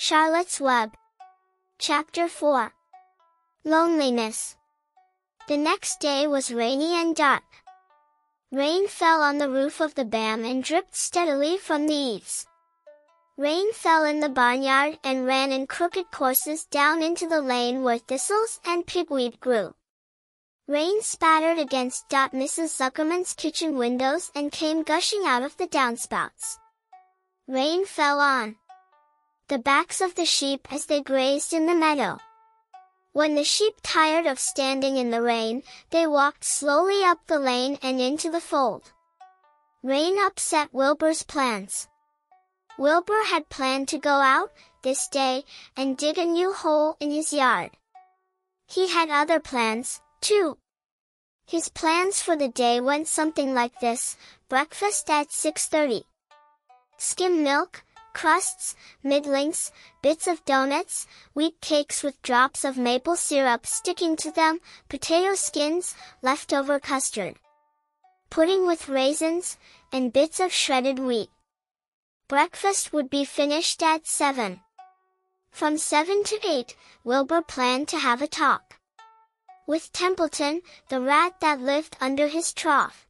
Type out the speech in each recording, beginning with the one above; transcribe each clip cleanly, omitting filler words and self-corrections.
Charlotte's Web. Chapter 4. Loneliness. The next day was rainy and dark. Rain fell on the roof of the barn and dripped steadily from the eaves. Rain fell in the barnyard and ran in crooked courses down into the lane where thistles and pigweed grew. Rain spattered against Mrs. Zuckerman's kitchen windows and came gushing out of the downspouts. Rain fell on the backs of the sheep as they grazed in the meadow. When the sheep tired of standing in the rain, they walked slowly up the lane and into the fold. Rain upset Wilbur's plans. Wilbur had planned to go out, this day, and dig a new hole in his yard. He had other plans, too. His plans for the day went something like this: breakfast at 6:30. Skim milk, crusts, middlings, bits of donuts, wheat cakes with drops of maple syrup sticking to them, potato skins, leftover custard, pudding with raisins, and bits of shredded wheat. Breakfast would be finished at 7. From 7 to 8, Wilbur planned to have a talk with Templeton, the rat that lived under his trough.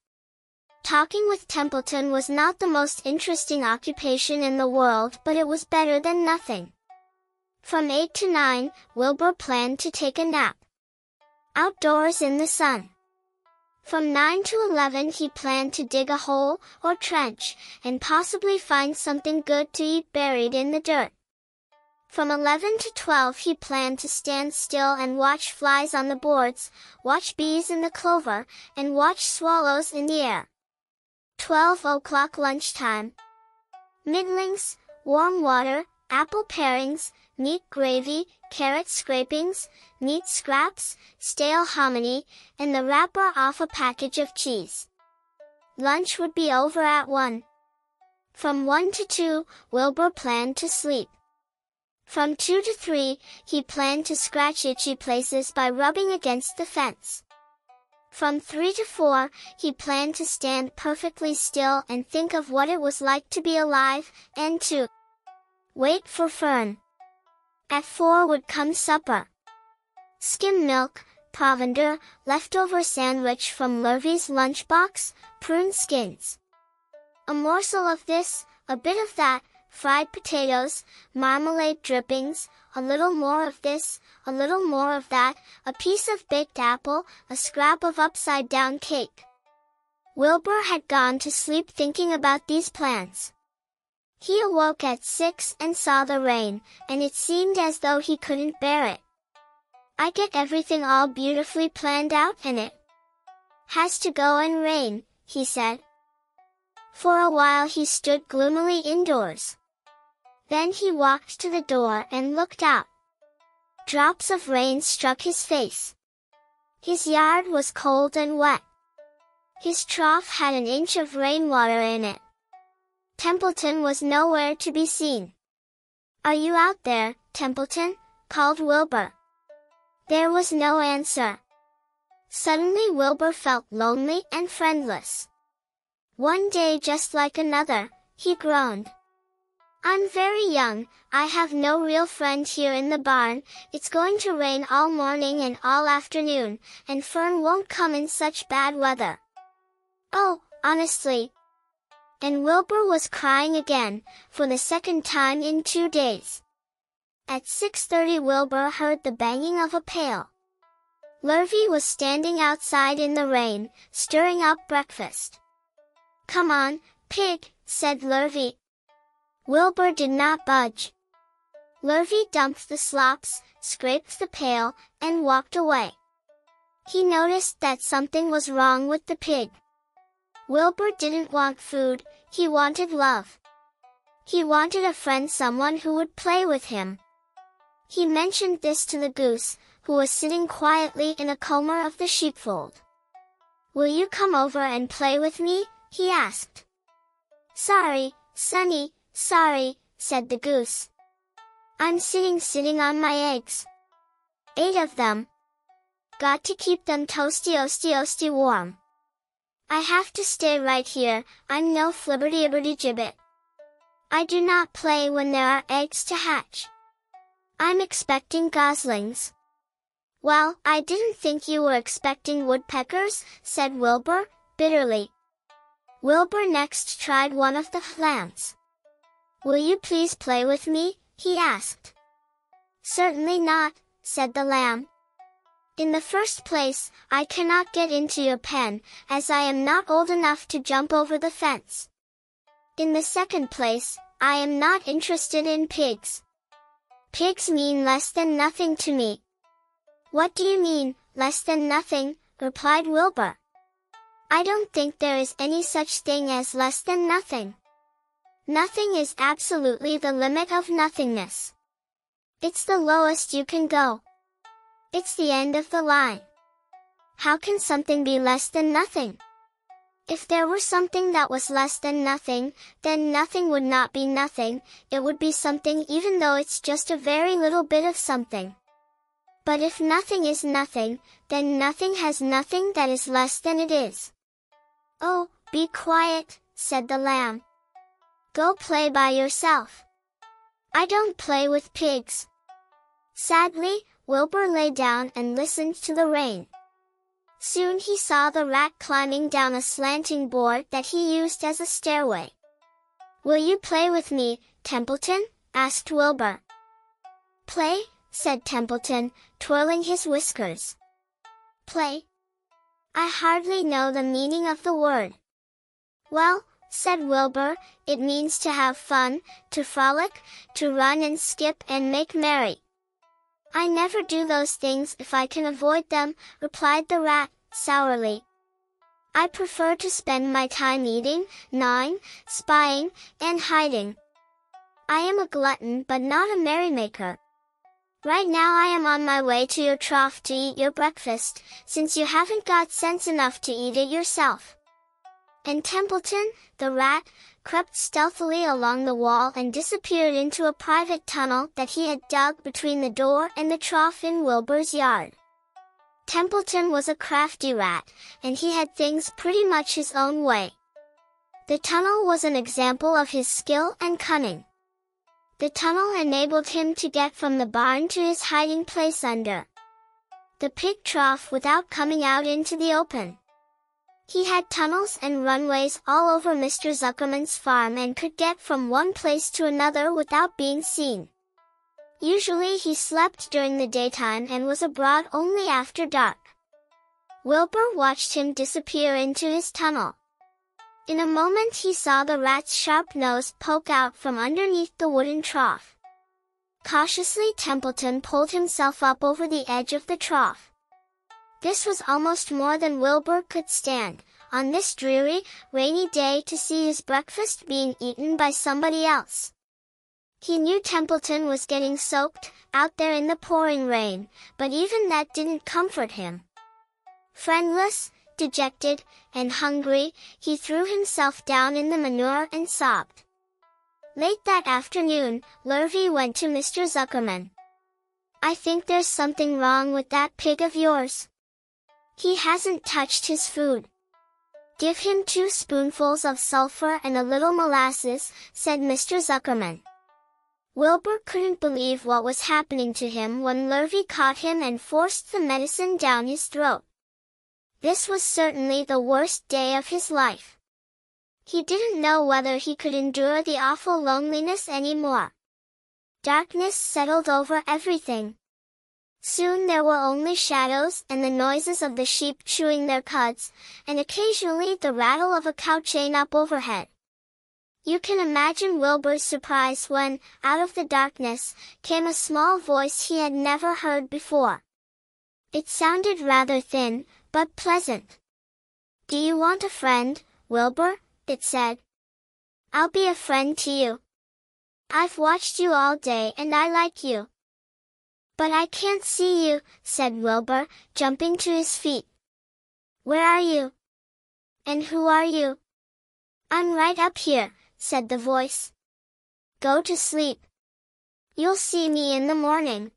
Talking with Templeton was not the most interesting occupation in the world, but it was better than nothing. From 8 to 9, Wilbur planned to take a nap outdoors in the sun. From 9 to 11 he planned to dig a hole, or trench, and possibly find something good to eat buried in the dirt. From 11 to 12 he planned to stand still and watch flies on the boards, watch bees in the clover, and watch swallows in the air. 12 o'clock lunchtime. Middlings, warm water, apple parings, meat gravy, carrot scrapings, meat scraps, stale hominy, and the wrapper off a package of cheese. Lunch would be over at 1. From 1 to 2, Wilbur planned to sleep. From 2 to 3, he planned to scratch itchy places by rubbing against the fence. From 3 to 4, he planned to stand perfectly still and think of what it was like to be alive, and to wait for Fern. At 4 would come supper. Skim milk, provender, leftover sandwich from Lurvy's lunchbox, prune skins. A morsel of this, a bit of that, fried potatoes, marmalade drippings, a little more of this, a little more of that, a piece of baked apple, a scrap of upside-down cake. Wilbur had gone to sleep thinking about these plans. He awoke at 6 and saw the rain, and it seemed as though he couldn't bear it. I get everything all beautifully planned out and it has to go and rain, he said. For a while he stood gloomily indoors. Then he walked to the door and looked out. Drops of rain struck his face. His yard was cold and wet. His trough had an inch of rainwater in it. Templeton was nowhere to be seen. "Are you out there, Templeton?" called Wilbur. There was no answer. Suddenly Wilbur felt lonely and friendless. "One day just like another," he groaned. "I'm very young, I have no real friend here in the barn, it's going to rain all morning and all afternoon, and Fern won't come in such bad weather. Oh, honestly." And Wilbur was crying again, for the second time in 2 days. At 6:30 Wilbur heard the banging of a pail. Lurvy was standing outside in the rain, stirring up breakfast. "Come on, pig," said Lurvy. Wilbur did not budge. Lurvy dumped the slops, scraped the pail, and walked away. He noticed that something was wrong with the pig. Wilbur didn't want food, he wanted love. He wanted a friend, someone who would play with him. He mentioned this to the goose, who was sitting quietly in a corner of the sheepfold. "Will you come over and play with me?" he asked. "Sorry, Sonny, sorry," said the goose. "I'm sitting on my eggs. 8 of them. Got to keep them toasty warm. I have to stay right here, I'm no flibberty-ibberty-gibbet. I do not play when there are eggs to hatch." I'm expecting goslings. Well, I didn't think you were expecting woodpeckers, said Wilbur, bitterly. Wilbur next tried one of the lambs. Will you please play with me? He asked. Certainly not, said the lamb. In the first place, I cannot get into your pen, as I am not old enough to jump over the fence. In the second place, I am not interested in pigs. Pigs mean less than nothing to me. What do you mean, less than nothing? Replied Wilbur. I don't think there is any such thing as less than nothing. Nothing is absolutely the limit of nothingness. It's the lowest you can go. It's the end of the line. How can something be less than nothing? If there were something that was less than nothing, then nothing would not be nothing, it would be something even though it's just a very little bit of something. But if nothing is nothing, then nothing has nothing that is less than it is. Oh, be quiet, said the lamb. Go play by yourself. I don't play with pigs. Sadly, Wilbur lay down and listened to the rain. Soon he saw the rat climbing down a slanting board that he used as a stairway. Will you play with me, Templeton? Asked Wilbur. Play? Said Templeton, twirling his whiskers. Play? I hardly know the meaning of the word. Well, said Wilbur, it means to have fun, to frolic, to run and skip and make merry. I never do those things if I can avoid them, replied the rat, sourly. I prefer to spend my time eating, gnawing, spying, and hiding. I am a glutton but not a merrymaker. Right now I am on my way to your trough to eat your breakfast, since you haven't got sense enough to eat it yourself. And Templeton, the rat, crept stealthily along the wall and disappeared into a private tunnel that he had dug between the door and the trough in Wilbur's yard. Templeton was a crafty rat, and he had things pretty much his own way. The tunnel was an example of his skill and cunning. The tunnel enabled him to get from the barn to his hiding place under the pig trough without coming out into the open. He had tunnels and runways all over Mr. Zuckerman's farm and could get from one place to another without being seen. Usually he slept during the daytime and was abroad only after dark. Wilbur watched him disappear into his tunnel. In a moment he saw the rat's sharp nose poke out from underneath the wooden trough. Cautiously Templeton pulled himself up over the edge of the trough. This was almost more than Wilbur could stand, on this dreary, rainy day to see his breakfast being eaten by somebody else. He knew Templeton was getting soaked, out there in the pouring rain, but even that didn't comfort him. Friendless, dejected, and hungry, he threw himself down in the manure and sobbed. Late that afternoon, Lurvy went to Mr. Zuckerman. I think there's something wrong with that pig of yours. He hasn't touched his food. Give him 2 spoonfuls of sulfur and a little molasses, said Mr. Zuckerman. Wilbur couldn't believe what was happening to him when Lurvy caught him and forced the medicine down his throat. This was certainly the worst day of his life. He didn't know whether he could endure the awful loneliness anymore. Darkness settled over everything. Soon there were only shadows and the noises of the sheep chewing their cuds, and occasionally the rattle of a cow chain up overhead. You can imagine Wilbur's surprise when, out of the darkness, came a small voice he had never heard before. It sounded rather thin, but pleasant. Do you want a friend, Wilbur? It said. I'll be a friend to you. I've watched you all day and I like you. But I can't see you, said Wilbur, jumping to his feet. Where are you? And who are you? I'm right up here, said the voice. Go to sleep. You'll see me in the morning.